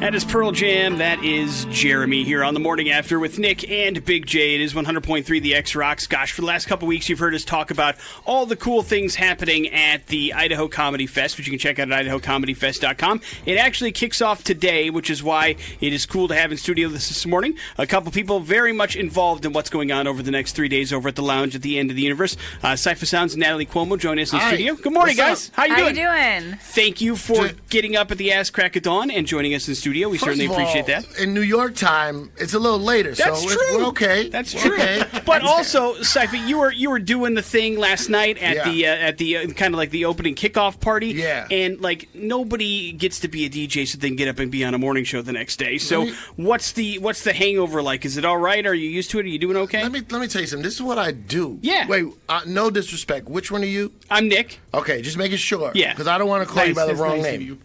That is Pearl Jam. That is Jeremy here on the Morning After with Nic and Big J. It is 100.3 The X Rocks. Gosh, for the last couple weeks, you've heard us talk about all the cool things happening at the Idaho Comedy Fest, which you can check out at idahocomedyfest.com. It actually kicks off today, which is why it is cool to have in studio this morning. A couple people very much involved in what's going on over the next 3 days over at the lounge at the end of the universe. Cypher Sounds and Natalie Cuomo join us in studio. Good morning, guys. How you doing? Thank you for getting up at the ass crack of dawn and joining us in studio. We certainly appreciate that. In New York time, it's a little later, That's so true. we're okay. That's true. Okay. But also, Cypher, you were doing the thing last night at the kind of like the opening kickoff party. Yeah. And like nobody gets to be a DJ so they can get up and be on a morning show the next day. So what's the hangover like? Is it all right? Are you used to it? Are you doing okay? Let me tell you something. This is what I do. Yeah. Wait, no disrespect. Which one are you? I'm Nic. Okay, just making sure. Yeah. Because I don't want to call you by the wrong name.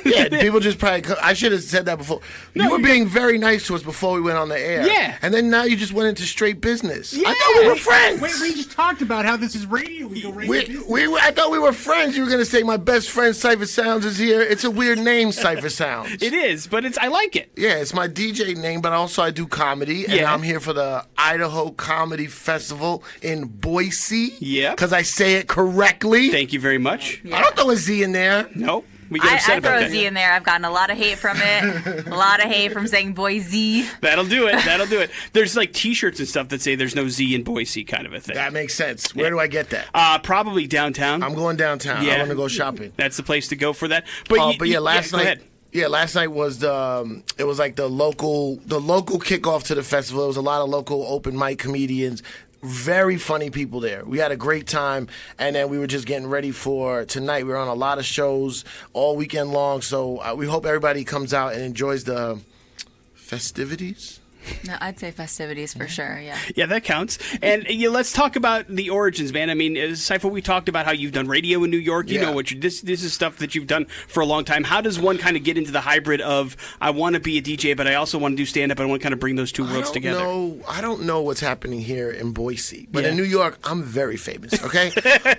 Yeah, people just probably. I should have said that before. You were being very nice to us before we went on the air. Yeah. And then now you just went into straight business. Yeah. I thought we were friends. Wait, we just talked about how this is radio. We go radio. I thought we were friends. You were going to say my best friend Cypher Sounds is here. It's a weird name, Cypher Sounds. It is, but I like it. Yeah, it's my DJ name, but also I do comedy, and I'm here for the Idaho Comedy Festival in Boise. Yeah. Because I say it correctly. Thank you very much. I don't throw a Z in there. Nope. We get upset I about throw that. a Z in there. I've gotten a lot of hate from it. A lot of hate from saying Boise. That'll do it. There's like T-shirts and stuff that say there's no Z in Boise, kind of a thing. That makes sense. Where do I get that? Probably downtown. I'm going downtown. Yeah. I want to go shopping. That's the place to go for that. But last go night. ahead. Yeah, last night was it was like the local kickoff to the festival. There was a lot of local open mic comedians. Very funny people there. We had a great time, and then we were just getting ready for tonight. We were on a lot of shows all weekend long, so we hope everybody comes out and enjoys the festivities. No, I'd say festivities for sure, yeah. Yeah, that counts. And let's talk about the origins, man. I mean, Cypher, we talked about how you've done radio in New York. You know what this is stuff that you've done for a long time. How does one kind of get into the hybrid of I want to be a DJ, but I also want to do stand-up, and I want to kind of bring those two worlds together? I don't know what's happening here in Boise, but in New York, I'm very famous, okay?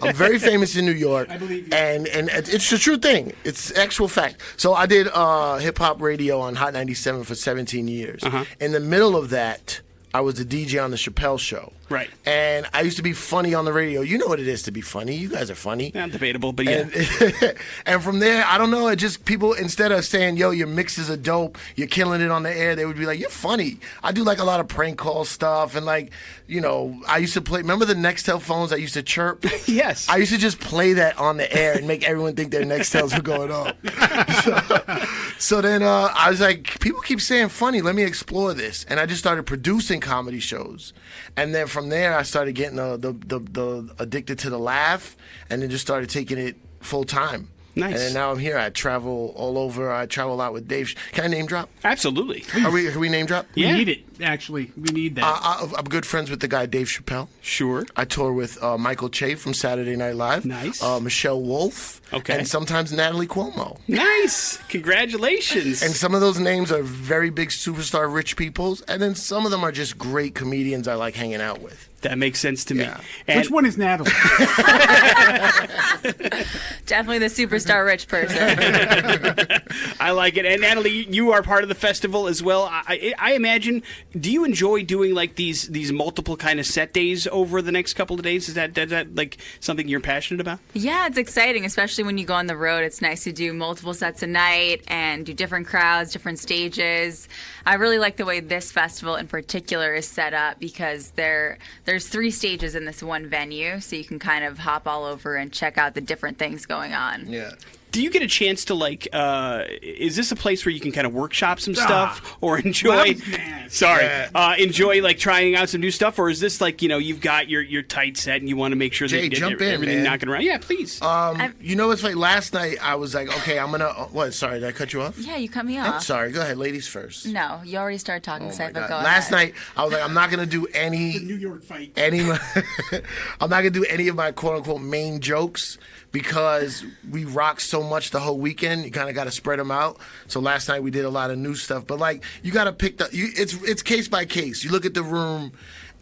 I'm very famous in New York. I believe you. And it's the true thing. It's actual fact. So I did hip-hop radio on Hot 97 for 17 years. In the middle of that, I was the DJ on the Chappelle Show. Right. And I used to be funny on the radio. You know what it is to be funny. You guys are funny. Not debatable, but yeah. And from there, I don't know, it just people, instead of saying, yo, your mixes are dope, you're killing it on the air, they would be like, you're funny. I do like a lot of prank call stuff. And like, you know, I used to play, remember the Nextel phones I used to chirp? Yes. I used to just play that on the air and make everyone think their Nextels were going on. So then I was like, people keep saying funny, let me explore this. And I just started producing comedy shows. And then from there, I started getting the addicted to the laugh, and then just started taking it full time. Nice. And then now I'm here. I travel all over. I travel a lot with Dave. Can I name drop? Absolutely. Can we name drop? We need it, actually. We need that. I'm good friends with the guy Dave Chappelle. Sure. I tour with Michael Che from Saturday Night Live. Nice. Michelle Wolf. Okay. And sometimes Natalie Cuomo. Nice. Congratulations. And some of those names are very big superstar rich peoples, and then some of them are just great comedians I like hanging out with. That makes sense to me. Yeah. Which one is Natalie? Definitely the superstar rich person. I like it. And Natalie, you are part of the festival as well. I imagine, do you enjoy doing like these multiple kind of set days over the next couple of days? Is that like something you're passionate about? Yeah, it's exciting, especially when you go on the road. It's nice to do multiple sets a night and do different crowds, different stages. I really like the way this festival in particular is set up because there's 3 stages in this one venue, so you can kind of hop all over and check out the different things going on. Yeah. Do you get a chance to like? Is this a place where you can kind of workshop some stuff or enjoy? Enjoy like trying out some new stuff, or is this like you've got your tight set and you want to make sure Jay, that jump in, everything man. knocking around? Yeah, please. You know what's funny? Last night I was like, okay, I'm gonna. What? Sorry, did I cut you off? Yeah, you cut me I'm off. sorry. Go ahead, ladies first. No, you already started talking, Cypher. Go ahead. Last night I was like, I'm not gonna do any New York fight. I'm not gonna do any of my quote unquote main jokes because we rock so much the whole weekend. You kind of got to spread them out. So last night we did a lot of new stuff, but like you got to pick it's case by case. You look at the room,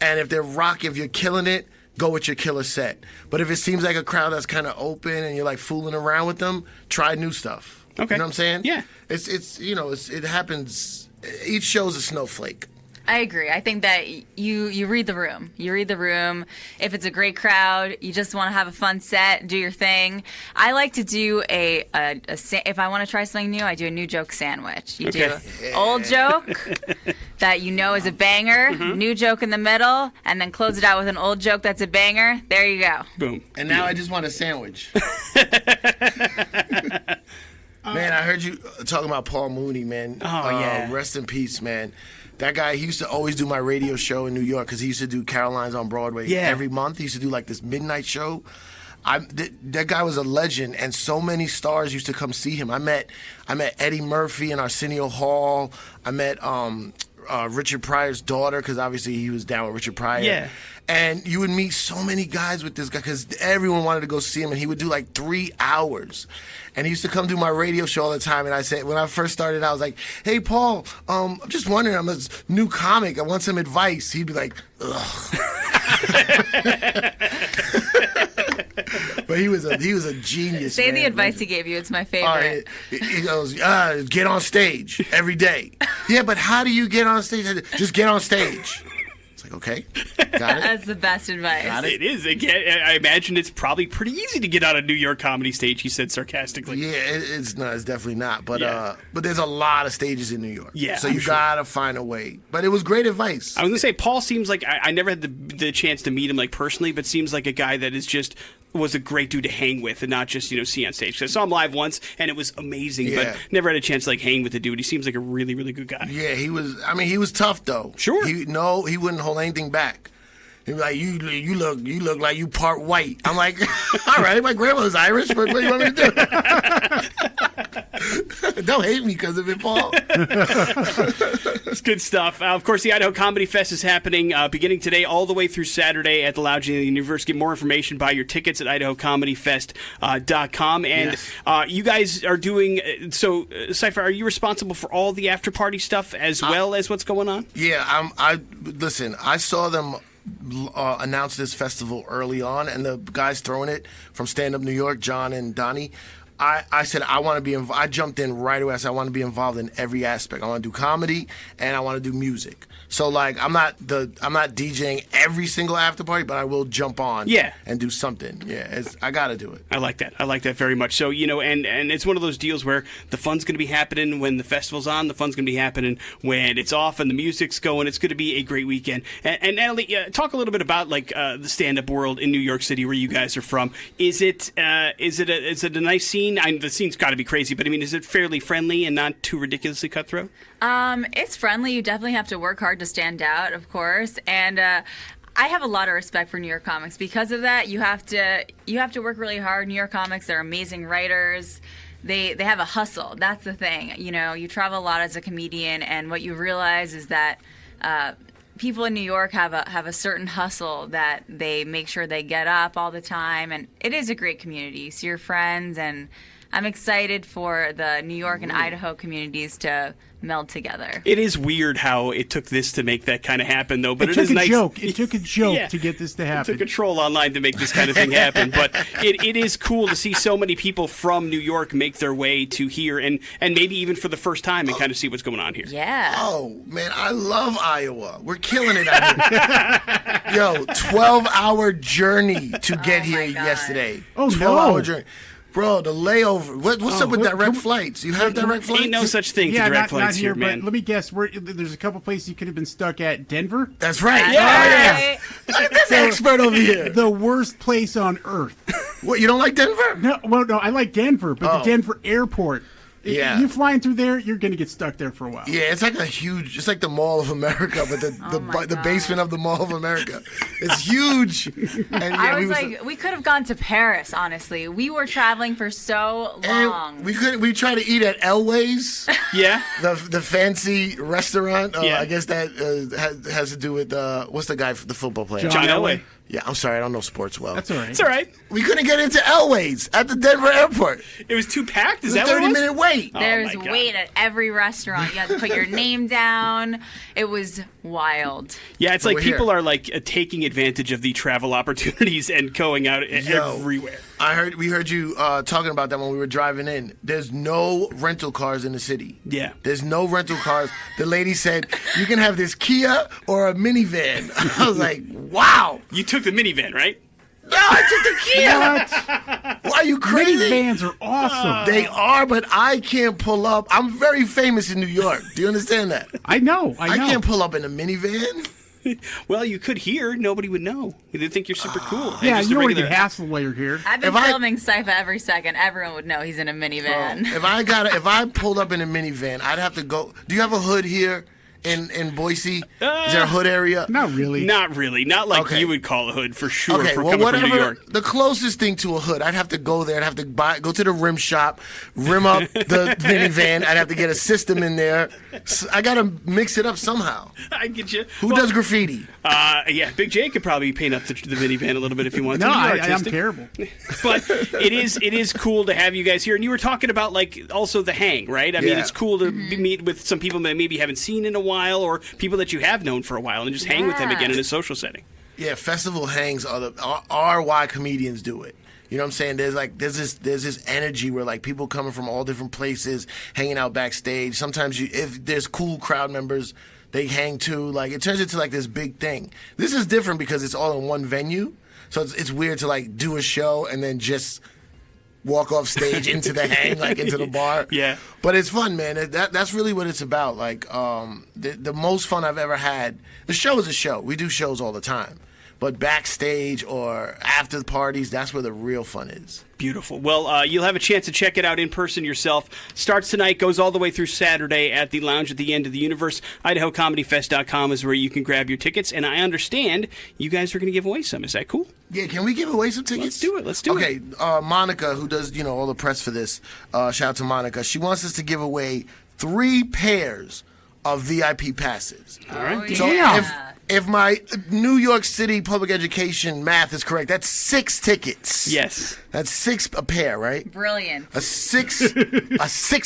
and if if you're killing it, go with your killer set. But if it seems like a crowd that's kind of open and you're like fooling around with them, try new stuff. Okay. You know what I'm saying? Yeah. It happens. Each show's a snowflake. I agree. I think that you read the room. You read the room. If it's a great crowd, you just want to have a fun set, do your thing. I like to do if I want to try something new, I do a new joke sandwich. You do old joke that you know is a banger, new joke in the middle, and then close it out with an old joke that's a banger. There you go. Boom. And now I just want a sandwich. Man, I heard you talking about Paul Mooney, man. Oh, yeah. Rest in peace, man. That guy, he used to always do my radio show in New York because he used to do Caroline's on Broadway every month. He used to do like this midnight show. That guy was a legend, and so many stars used to come see him. I met Eddie Murphy in Arsenio Hall. I met Richard Pryor's daughter, because obviously he was down with Richard Pryor. Yeah. And you would meet so many guys with this guy because everyone wanted to go see him, and he would do like 3 hours. And he used to come do my radio show all the time. And I said, when I first started, I was like, "Hey, Paul, I'm just wondering, I'm a new comic. I want some advice." He'd be like, "Ugh." But he was a genius. Say man. the advice he gave you. It's my favorite. He goes, "Get on stage every day." Yeah, but how do you get on stage? Just get on stage. It's like, okay, got it. That's the best advice. It is. Again, I imagine it's probably pretty easy to get on a New York comedy stage, he said sarcastically. Yeah, it's not. It's definitely not. But Yeah. but there's a lot of stages in New York. Yeah, so I'm you sure. gotta find a way. But it was great advice. I was going to say, Paul seems like, I never had the chance to meet him like personally, but seems like a guy that is was a great dude to hang with and not just, see on stage. 'Cause I saw him live once and it was amazing, Yeah. but never had a chance to like hang with the dude. He seems like a really, really good guy. Yeah, he was. I mean, he was tough though. Sure. He wouldn't hold anything back. He'd be like, you look like you part white. I'm like, all right, my grandmother's Irish, but what do you want me to do? Don't hate me because of it, Paul. It's good stuff. Of course, the Idaho Comedy Fest is happening beginning today all the way through Saturday at the Lounge in the Universe. Get more information, buy your tickets at idahocomedyfest.com. And you guys are doing, Cypher, are you responsible for all the after party stuff as well as what's going on? Yeah, listen, I saw them announce this festival early on, and the guys throwing it from Stand Up New York, John and Donnie, I said I want to be involved. I jumped in right away. I said I want to be involved in every aspect. I want to do comedy and I want to do music. So like I'm not DJing every single after party, but I will jump on and do something. Yeah, I got to do it. I like that. I like that very much. So, and it's one of those deals where the fun's going to be happening when the festival's on, the fun's going to be happening when it's off and the music's going. It's going to be a great weekend. And Natalie, talk a little bit about like the stand-up world in New York City where you guys are from. Is it a nice scene? The scene's got to be crazy, but I mean, is it fairly friendly and not too ridiculously cutthroat? It's friendly. You definitely have to work hard to stand out, of course. And I have a lot of respect for New York comics. Because of that, you have to work really hard. New York comics, they're amazing writers. They have a hustle. That's the thing. You travel a lot as a comedian, and what you realize is that people in New York have a certain hustle that they make sure they get up all the time, and it is a great community. You see your friends, and I'm excited for the New York and Idaho communities to meld together. It is weird how it took this to make that kind of happen, though. But it is took a nice. joke. It took a joke to get this to happen. It took a troll online to make this kind of thing happen. But it is cool to see so many people from New York make their way to here, and maybe even for the first time, and kind of see what's going on here. Yeah. Oh man, I love Iowa. We're killing it out here. Yo, 12-hour journey to get here yesterday. Oh, 12-hour journey. Bro, the layover. What's up with direct flights? You have direct flights? Ain't no such thing for direct flights not here, man. But let me guess. There's a couple places you could have been stuck at. Denver? That's right. Right. Look at this expert over here. The worst place on earth. What, you don't like Denver? No, I like Denver, but the Denver airport. Yeah. You flying through there, you're going to get stuck there for a while. Yeah, it's like it's like the Mall of America, but the basement of the Mall of America. It's huge. And I was we could have gone to Paris, honestly. We were traveling for so long. We tried to eat at Elway's. Yeah. The fancy restaurant. Yeah. I guess that has to do with, what's the guy, the football player? John Elway. Yeah, I'm sorry, I don't know sports well. That's all right. It's all right. We couldn't get into Elways at the Denver airport. It was too packed. Is It was that a what it was? 30-minute wait. Oh, There's my God. wait at every restaurant. You had to put your name down. It was wild. Yeah, it's But like we're people here. are like taking advantage of the travel opportunities and going out everywhere. We heard you talking about that when we were driving in. There's no rental cars in the city. Yeah. There's no rental cars. The lady said, you can have this Kia or a minivan. I was like, wow. You took the minivan, right? No, I took the Kia. What? Why are you crazy? Minivans are awesome. They are, but I can't pull up. I'm very famous in New York. Do you understand that? I know. I can't pull up in a minivan. Well, you could hear. Nobody would know. They think you're super cool. And Yeah, just you a don't want to regular- get hassled while you're here. I've been If I- filming Cypher every second. Everyone would know he's in a minivan. If I pulled up in a minivan, I'd have to go. Do you have a hood here in Boise? Is there a hood area? Not really. Not really. Not like Okay. you would call a hood for sure Okay, for well, coming from New whatever. York. The closest thing to a hood, I'd have to go there. I'd have to go to the rim shop, rim up the minivan. I'd have to get a system in there. I gotta mix it up somehow. I get you. Who does graffiti? Yeah, Big J could probably paint up the minivan a little bit if he wanted No, to. You're I'm artistic. terrible. But it is cool to have you guys here. And you were talking about like also the hang, right? I mean, Yeah. it's cool to meet with some people that maybe you haven't seen in a while, or people that you have known for a while, and just hang with them Yeah. again in a social setting. Yeah, festival hangs are why comedians do it. You know what I'm saying? There's this energy where like people coming from all different places, hanging out backstage. Sometimes if there's cool crowd members, they hang too. Like it turns into like this big thing. This is different because it's all in one venue, so it's weird to like do a show and then just walk off stage into the hang, like into the bar. Yeah. But it's fun, man. That's really what it's about. Like the most fun I've ever had. The show is a show. We do shows all the time. But backstage or after the parties, that's where the real fun is. Beautiful. Well, you'll have a chance to check it out in person yourself. Starts tonight, goes all the way through Saturday at the Lounge at the End of the Universe. IdahoComedyFest.com is where you can grab your tickets. And I understand you guys are going to give away some. Is that cool? Yeah, can we give away some tickets? Let's do it. Okay, Monica, who does all the press for this, shout out to Monica. She wants us to give away 3 pairs of VIP passes. All right. So Damn. if my New York City public education math is correct, that's 6 tickets. Yes. That's 6 a pair, right? Brilliant. A 6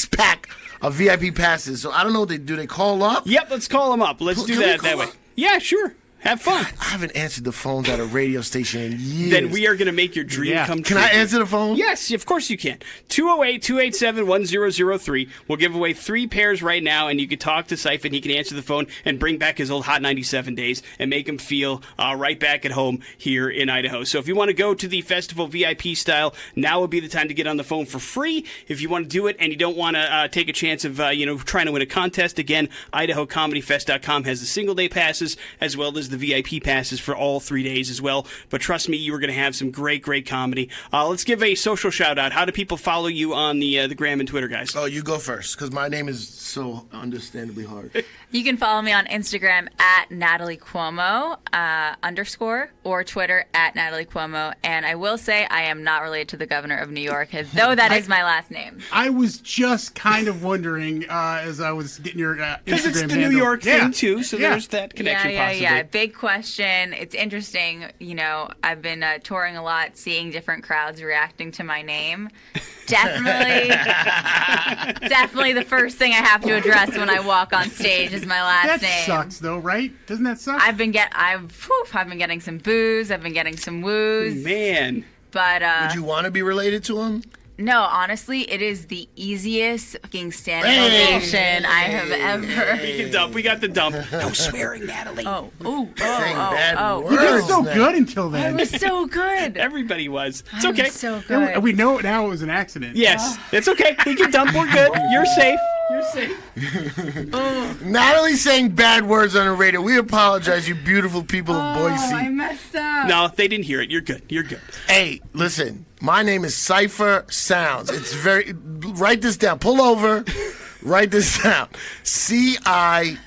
pack of VIP passes. So I don't know what they do. They call up? Yep, let's call them up. Let's do Can we that call that way. up? Yeah, sure. Have fun. I haven't answered the phones at a radio station in years. Then we are going to make your dream Yeah. come true. Can I answer the phone? Yes, of course you can. 208-287-1003. We'll give away 3 pairs right now, and you can talk to Syph, and he can answer the phone and bring back his old Hot 97 days and make him feel right back at home here in Idaho. So if you want to go to the festival VIP style, now would be the time to get on the phone for free. If you want to do it and you don't want to take a chance of trying to win a contest, again, IdahoComedyFest.com has the single-day passes as well as the VIP passes for all 3 days as well. But trust me, you are going to have some great comedy. Let's give a social shout-out. How do people follow you on the Gram and Twitter, guys? Oh, you go first, because my name is so understandably hard. You can follow me on Instagram at Natalie Cuomo _ or Twitter at Natalie Cuomo. And I will say I am not related to the governor of New York, though that is my last name. I was just kind of wondering as I was getting your Instagram Because it's the handle. New York Yeah. thing, too, so Yeah. there's that connection possibly. Yeah. Big question. It's interesting. I've been touring a lot, seeing different crowds reacting to my name. Definitely the first thing I have to address when I walk on stage is my last That name. sucks, though, right? Doesn't that suck? I've been getting some boos. I've been getting some woos. Man. But Would you want to be related to him? no, honestly, it is the easiest fucking standing Hey. ovation I have ever. We got the dump. No swearing, Natalie. Saying bad oh. you were words. so man. good until It then. was so good. Everybody was. It's It okay. was so good. We know now it was an accident. Yes, it's okay. We can dump. We're good. You're safe. You're safe. Natalie saying bad words on the radio. We apologize, you beautiful people of Oh, I Boise. messed up. No, they didn't hear it. You're good. You're good. Hey, listen. My name is Cypher Sounds. It's write this down. Pull over. Write this down. CIPHA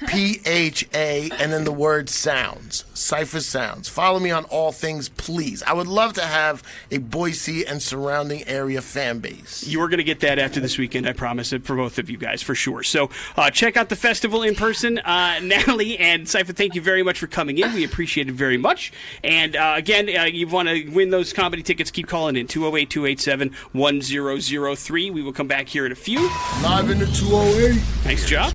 and then the word sounds. Cypher Sounds. Follow me on all things, please. I would love to have a Boise and surrounding area fan base. You are going to get that after this weekend, I promise it, for both of you guys, for sure. So check out the festival in person. Natalie and Cypher, thank you very much for coming in. We appreciate it very much. And again, you want to win those comedy tickets, keep calling in 208-287-1003. We will come back here in a few. Live in the 208. Nice job.